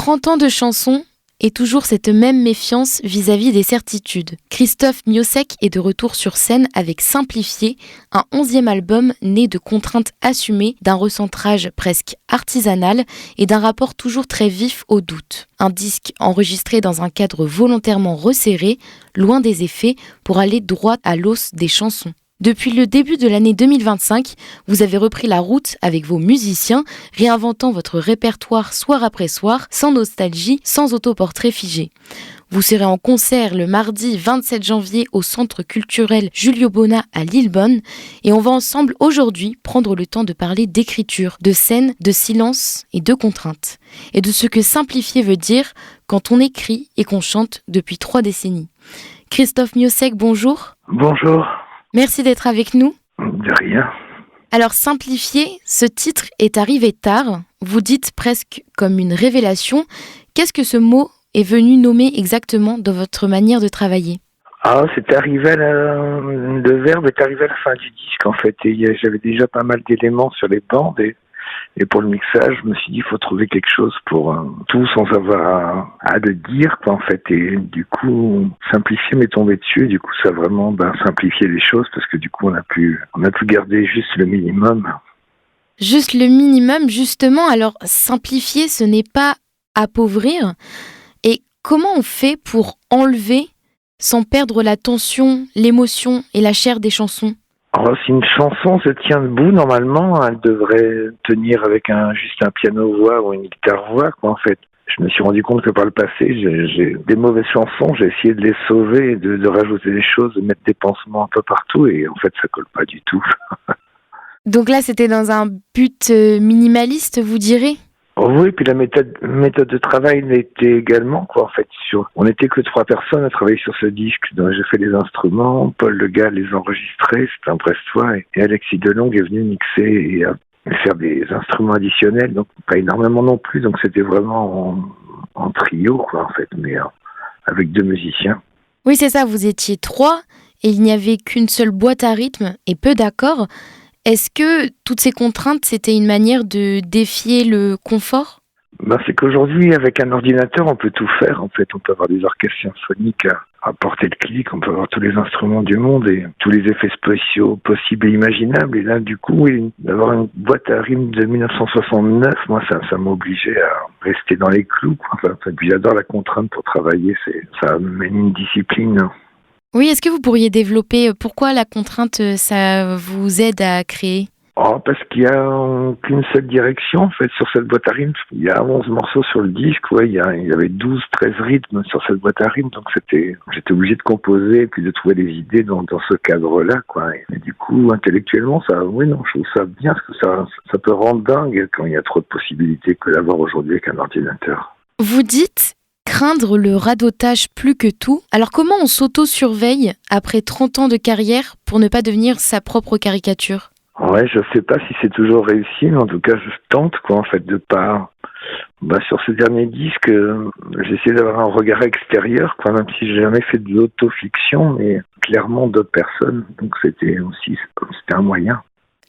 30 ans de chansons et toujours cette même méfiance vis-à-vis des certitudes. Christophe Miossec est de retour sur scène avec Simplifié, un 11e album né de contraintes assumées, d'un recentrage presque artisanal et d'un rapport toujours très vif au doute. Un disque enregistré dans un cadre volontairement resserré, loin des effets, pour aller droit à l'os des chansons. Depuis le début de l'année 2025, vous avez repris la route avec vos musiciens, réinventant votre répertoire soir après soir, sans nostalgie, sans autoportrait figé. Vous serez en concert le mardi 27 janvier au Centre culturel Julio Bona à Lillebonne et on va ensemble aujourd'hui prendre le temps de parler d'écriture, de scène, de silence et de contraintes. Et de ce que simplifier veut dire quand on écrit et qu'on chante depuis 3 décennies. Christophe Miossec, bonjour. Bonjour. Merci d'être avec nous. De rien. Alors, Simplifié, ce titre est arrivé tard. Vous dites presque comme une révélation. Qu'est-ce que ce mot est venu nommer exactement dans votre manière de travailler ? C'est arrivé le verbe est arrivé à la fin du disque, en fait. Et j'avais déjà pas mal d'éléments sur les bandes. Et pour le mixage, je me suis dit, il faut trouver quelque chose pour tout sans avoir à le dire, quoi, en fait. Et du coup, simplifier m'est tombé dessus. Du coup, ça a vraiment simplifié les choses parce que du coup, on a pu garder juste le minimum. Juste le minimum, justement. Alors, simplifier, ce n'est pas appauvrir. Et comment on fait pour enlever, sans perdre la tension, l'émotion et la chair des chansons ? Alors, si une chanson se tient debout, normalement, elle devrait tenir avec juste un piano-voix ou une guitare-voix, quoi, en fait. Je me suis rendu compte que par le passé, j'ai des mauvaises chansons, j'ai essayé de les sauver, de rajouter des choses, de mettre des pansements un peu partout, et en fait, ça colle pas du tout. Donc là, c'était dans un but minimaliste, vous direz ? Oui, puis la méthode de travail l'était également, quoi, en fait. On n'était que 3 personnes à travailler sur ce disque. Donc, j'ai fait les instruments, Paul Le Gall les enregistrait, c'était un Brestois, et Alexis Delongue est venu mixer et faire des instruments additionnels, donc pas énormément non plus, donc c'était vraiment en trio, quoi, en fait, mais avec 2 musiciens. Oui, c'est ça, vous étiez 3, et il n'y avait qu'une seule boîte à rythme et peu d'accords. Est-ce que toutes ces contraintes, c'était une manière de défier le confort ? C'est qu'aujourd'hui, avec un ordinateur, on peut tout faire. En fait, on peut avoir des orchestres symphoniques à portée de clic, on peut avoir tous les instruments du monde et tous les effets spéciaux possibles et imaginables. Et là, du coup, oui, d'avoir une boîte à rythme de 1969, moi, ça m'obligeait à rester dans les clous, quoi. Enfin, puis j'adore la contrainte pour travailler, ça mène une discipline. Oui, est-ce que vous pourriez développer pourquoi la contrainte, ça vous aide à créer ? Parce qu'il n'y a qu'une seule direction, en fait, sur cette boîte à rythme. Il y a 11 morceaux sur le disque, il y avait 13 rythmes sur cette boîte à rythme, donc j'étais obligé de composer et puis de trouver des idées dans ce cadre-là, quoi. Et du coup, intellectuellement, je trouve ça bien, parce que ça peut rendre dingue quand il y a trop de possibilités que d'avoir aujourd'hui avec un ordinateur. Vous dites craindre le radotage plus que tout. Alors comment on s'auto-surveille après 30 ans de carrière pour ne pas devenir sa propre caricature ? Ouais, je sais pas si c'est toujours réussi, mais en tout cas, je tente, quoi, en fait, de pas... sur ce dernier disque, j'ai essayé d'avoir un regard extérieur, quoi, même si j'ai jamais fait de l'autofiction, mais clairement d'autres personnes, donc c'était un moyen.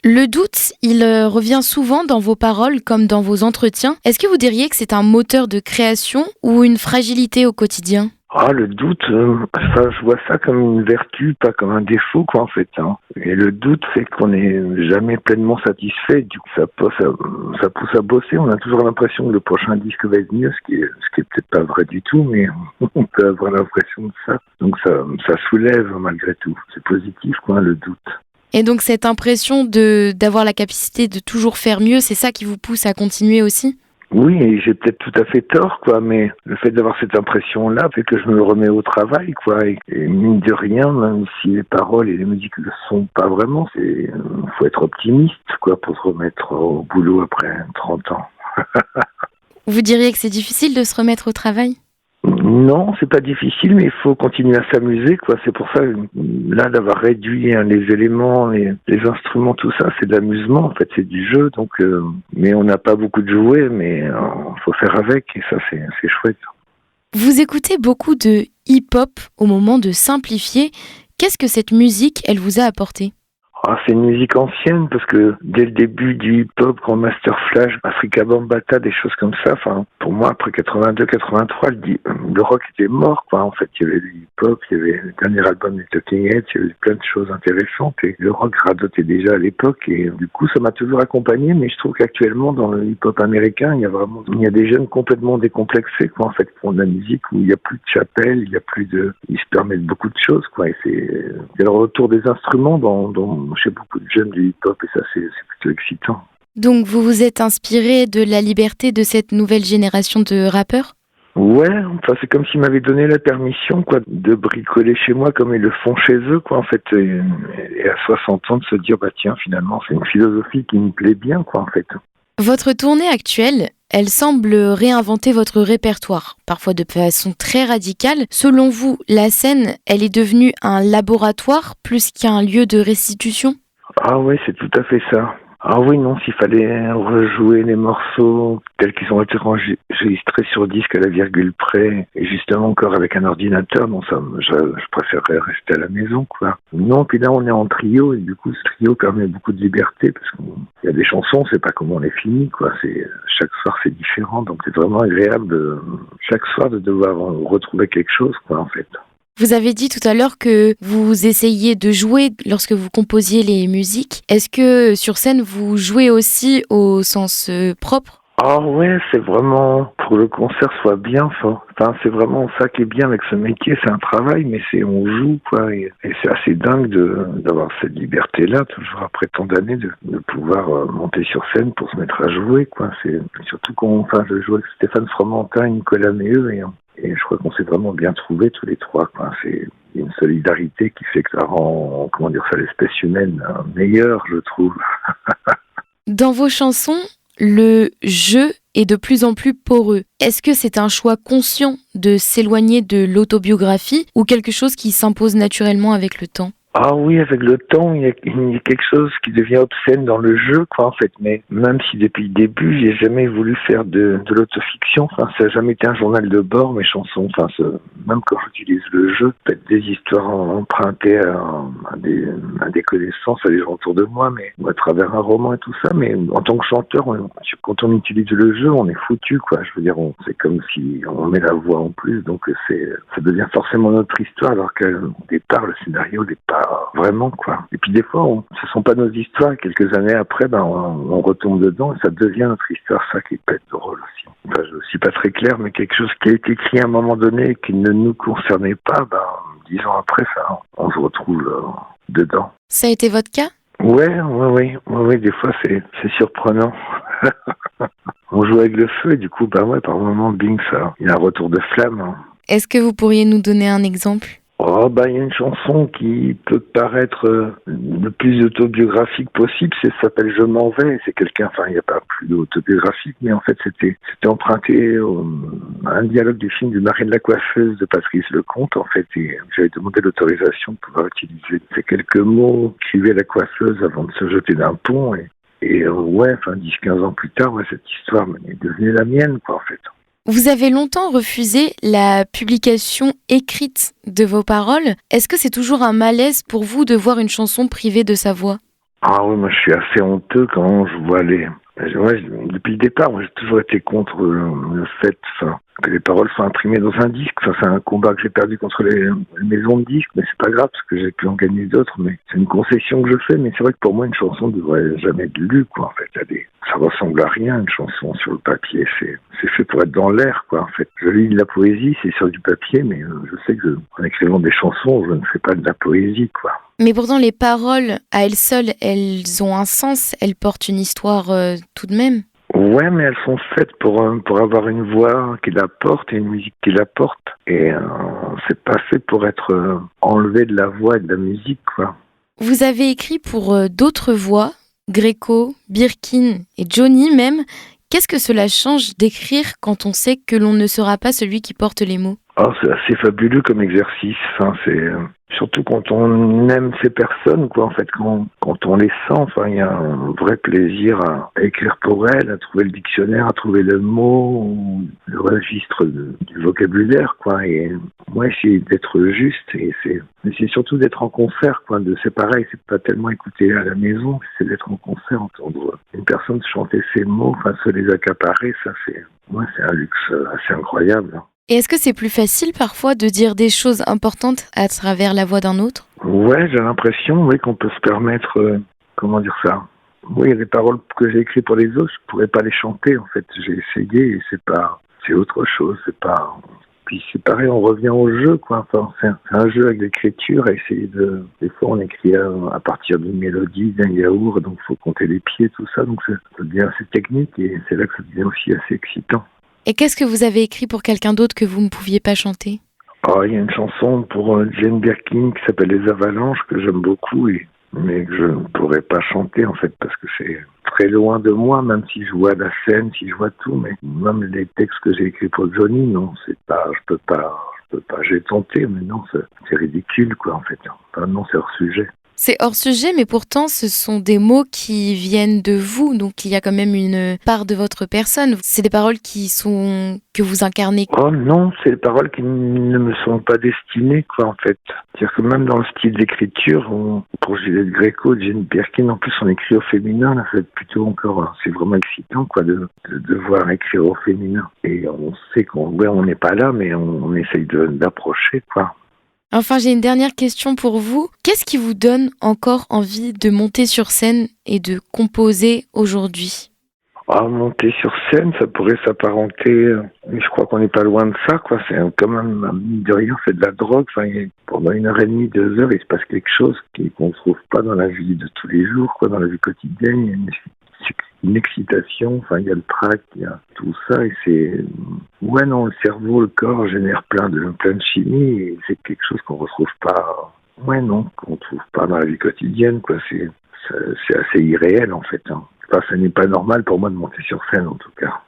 Le doute, il revient souvent dans vos paroles comme dans vos entretiens. Est-ce que vous diriez que c'est un moteur de création ou une fragilité au quotidien ? Le doute, je vois ça comme une vertu, pas comme un défaut, quoi, en fait. Et le doute fait qu'on n'est jamais pleinement satisfait. Du coup, ça pousse à bosser. On a toujours l'impression que le prochain disque va être mieux, ce qui est peut-être pas vrai du tout, mais on peut avoir l'impression de ça. Donc ça soulève malgré tout. C'est positif, quoi, le doute. Et donc cette impression d'avoir la capacité de toujours faire mieux, c'est ça qui vous pousse à continuer aussi ? Oui, et j'ai peut-être tout à fait tort, quoi, mais le fait d'avoir cette impression-là fait que je me remets au travail, quoi, et mine de rien, même si les paroles et les musiques ne le sont pas vraiment, faut être optimiste, quoi, pour se remettre au boulot après 30 ans. Vous diriez que c'est difficile de se remettre au travail ? Non, c'est pas difficile, mais il faut continuer à s'amuser, quoi. C'est pour ça, là, d'avoir réduit les éléments, les instruments, tout ça, c'est de l'amusement, en fait, c'est du jeu. Donc, mais on n'a pas beaucoup de jouets, mais faut faire avec, et ça, c'est chouette. Vous écoutez beaucoup de hip-hop au moment de simplifier. Qu'est-ce que cette musique, elle vous a apporté ? Ah, c'est une musique ancienne parce que dès le début du hip-hop, Grandmaster Flash, Afrika Bambaataa, des choses comme ça, enfin, pour moi, après 82-83, le rock était mort, quoi. En fait, il y avait le hip-hop, il y avait le dernier album des Talking Heads, il y avait plein de choses intéressantes et le rock radotait déjà à l'époque et du coup, ça m'a toujours accompagné, mais je trouve qu'actuellement, dans le hip-hop américain, il y a des jeunes complètement décomplexés, quoi, en fait, qui font de la musique où il n'y a plus de chapelle, ils se permettent beaucoup de choses, quoi, et c'est le retour des instruments chez beaucoup de jeunes du hip-hop et ça c'est plutôt excitant. Donc vous vous êtes inspiré de la liberté de cette nouvelle génération de rappeurs ? Ouais, enfin c'est comme s'ils m'avaient donné la permission quoi de bricoler chez moi comme ils le font chez eux quoi en fait et à 60 ans de se dire bah tiens finalement c'est une philosophie qui me plaît bien quoi en fait. Votre tournée actuelle, elle semble réinventer votre répertoire, parfois de façon très radicale. Selon vous, la scène, elle est devenue un laboratoire plus qu'un lieu de restitution ? Ah ouais, c'est tout à fait ça. Ah oui, non, s'il fallait rejouer les morceaux tels qu'ils ont été enregistrés sur disque à la virgule près, et justement encore avec un ordinateur, non, ça, je préférerais rester à la maison, quoi. Non, puis là, on est en trio, et du coup, ce trio permet beaucoup de liberté, parce qu'il y a des chansons, c'est pas comment on les finit, quoi. Chaque soir, c'est différent, donc c'est vraiment agréable, chaque soir, de devoir retrouver quelque chose, quoi, en fait. Vous avez dit tout à l'heure que vous essayiez de jouer lorsque vous composiez les musiques. Est-ce que sur scène, vous jouez aussi au sens propre ? Ah ouais, c'est vraiment pour le concert soit bien fort. Enfin, c'est vraiment ça qui est bien avec ce métier, c'est un travail, mais on joue quoi, et c'est assez dingue d'avoir cette liberté-là, toujours après tant d'années, de pouvoir monter sur scène pour se mettre à jouer quoi. C'est surtout je joue avec Stéphane Fromentin, Nicolas Méheux, et je crois qu'on s'est vraiment bien trouvés tous les trois quoi. C'est une solidarité qui fait que ça rend, l'espèce humaine meilleure, je trouve. Dans vos chansons, le « je » est de plus en plus poreux. Est-ce que c'est un choix conscient de s'éloigner de l'autobiographie ou quelque chose qui s'impose naturellement avec le temps ? Ah oui, avec le temps, il y a quelque chose qui devient obscène dans le jeu, quoi, en fait. Mais même si depuis le début, j'ai jamais voulu faire de l'autofiction, enfin, ça n'a jamais été un journal de bord, mes chansons. Enfin, même quand j'utilise le jeu, peut-être des histoires empruntées à des connaissances, à des gens autour de moi, mais à travers un roman et tout ça. Mais en tant que chanteur, quand on utilise le jeu, on est foutu, quoi. Je veux dire, c'est comme si on met la voix en plus, donc ça devient forcément notre histoire, alors qu'au départ, le scénario n'est pas vraiment quoi. Et puis des fois, ce sont pas nos histoires. Quelques années après, on retombe dedans et ça devient notre histoire. Ça qui peut être drôle aussi. Enfin, je suis pas très clair, mais quelque chose qui a été écrit à un moment donné et qui ne nous concernait pas, 10 ans après, ça, on se retrouve dedans. Ça a été votre cas ? Oui. Des fois, c'est surprenant. On joue avec le feu et du coup, par moment, bing, ça, il y a un retour de flamme. Est-ce que vous pourriez nous donner un exemple ? Il y a une chanson qui peut paraître le plus autobiographique possible, ça s'appelle Je m'en vais, c'est quelqu'un, enfin il n'y a pas plus d'autobiographique, mais en fait c'était emprunté à un dialogue du film du Mari de la coiffeuse de Patrice Lecomte, en fait, et j'avais demandé l'autorisation de pouvoir utiliser ces quelques mots qu'écrivait la coiffeuse avant de se jeter d'un pont, et 10-15 ans plus tard, cette histoire est devenue la mienne, quoi, en fait. Vous avez longtemps refusé la publication écrite de vos paroles. Est-ce que c'est toujours un malaise pour vous de voir une chanson privée de sa voix ? Ah oui, moi je suis assez honteux quand je vois depuis le départ, moi j'ai toujours été contre le fait que les paroles soient imprimées dans un disque. Ça, c'est un combat que j'ai perdu contre les maisons de disques, mais c'est pas grave parce que j'ai pu en gagner d'autres. Mais c'est une concession que je fais. Mais c'est vrai que pour moi, une chanson ne devrait jamais être lue, quoi. En fait, ça ressemble à rien une chanson sur le papier. C'est fait pour être dans l'air, quoi. En fait, je lis de la poésie, c'est sur du papier, mais je sais que en écrivant des chansons, je ne fais pas de la poésie, quoi. Mais pourtant, les paroles, à elles seules, elles ont un sens. Elles portent une histoire tout de même. Ouais, mais elles sont faites pour avoir une voix qui la porte et une musique qui la porte. Et c'est pas fait pour être enlevé de la voix et de la musique, quoi. Vous avez écrit pour d'autres voix, Gréco, Birkin et Johnny même. Qu'est-ce que cela change d'écrire quand on sait que l'on ne sera pas celui qui porte les mots ? Oh, c'est assez fabuleux comme exercice. Enfin, c'est surtout quand on aime ces personnes, quoi. En fait, quand on les sent, enfin, il y a un vrai plaisir à écrire pour elles, à trouver le dictionnaire, à trouver le mot, ou le registre du vocabulaire, quoi. Et moi, essayer d'être juste, mais c'est surtout d'être en concert, quoi. C'est pareil, c'est pas tellement écouter à la maison, c'est d'être en concert, entendre une personne chanter ses mots, enfin, se les accaparer, ça, c'est un luxe assez incroyable. Et est-ce que c'est plus facile parfois de dire des choses importantes à travers la voix d'un autre ? Ouais, j'ai l'impression, oui, qu'on peut se permettre, comment dire ça. Oui, il y a des paroles que j'ai écrites pour les autres, je pourrais pas les chanter, en fait. J'ai essayé et c'est autre chose, c'est pas. Puis c'est pareil, on revient au jeu, quoi. Enfin, c'est un jeu avec l'écriture, à essayer des fois on écrit à partir d'une mélodie, d'un yaourt, donc faut compter les pieds, tout ça, donc ça devient assez technique et c'est là que ça devient aussi assez excitant. Et qu'est-ce que vous avez écrit pour quelqu'un d'autre que vous ne pouviez pas chanter ? Oh, il y a une chanson pour Jane Birkin qui s'appelle Les Avalanches que j'aime beaucoup, mais que je ne pourrais pas chanter en fait parce que c'est très loin de moi, même si je vois la scène, si je vois tout, mais même les textes que j'ai écrits pour Johnny, non, je peux pas, j'ai tenté, mais non, c'est ridicule quoi en fait. Enfin, non, c'est hors sujet. C'est hors sujet, mais pourtant, ce sont des mots qui viennent de vous, donc il y a quand même une part de votre personne. C'est des paroles que vous incarnez. Oh non, c'est des paroles qui ne me sont pas destinées, quoi, en fait. C'est-à-dire que même dans le style d'écriture, pour Juliette Gréco, Jane Birkin, en plus, on écrit au féminin, là, c'est plutôt encore, c'est vraiment excitant, quoi, de devoir écrire au féminin. Et on sait on n'est pas là, mais on essaye d'approcher, quoi. Enfin, j'ai une dernière question pour vous. Qu'est-ce qui vous donne encore envie de monter sur scène et de composer aujourd'hui ? Monter sur scène, ça pourrait s'apparenter, mais je crois qu'on n'est pas loin de ça, quoi. C'est quand même, mine de rien, c'est de la drogue. Enfin, pendant 1h30, 2 heures, il se passe quelque chose qu'on ne trouve pas dans la vie de tous les jours, quoi, dans la vie quotidienne. Il y a une excitation, enfin, il y a le trac, il y a tout ça, et c'est... Ouais, non, le cerveau, le corps génère plein de chimie, et c'est quelque chose qu'on retrouve pas... Ouais, non, qu'on trouve pas dans la vie quotidienne, quoi. C'est assez irréel, en fait, hein. Enfin, ça n'est pas normal pour moi de monter sur scène, en tout cas.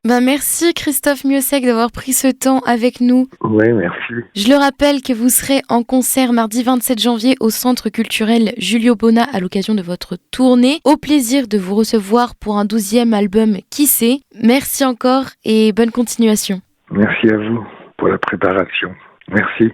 Merci Christophe Miossec d'avoir pris ce temps avec nous. Oui, merci. Je le rappelle que vous serez en concert mardi 27 janvier au Centre culturel Julio Bona à l'occasion de votre tournée. Au plaisir de vous recevoir pour un 12e album Qui sait. Merci encore et bonne continuation. Merci à vous pour la préparation. Merci.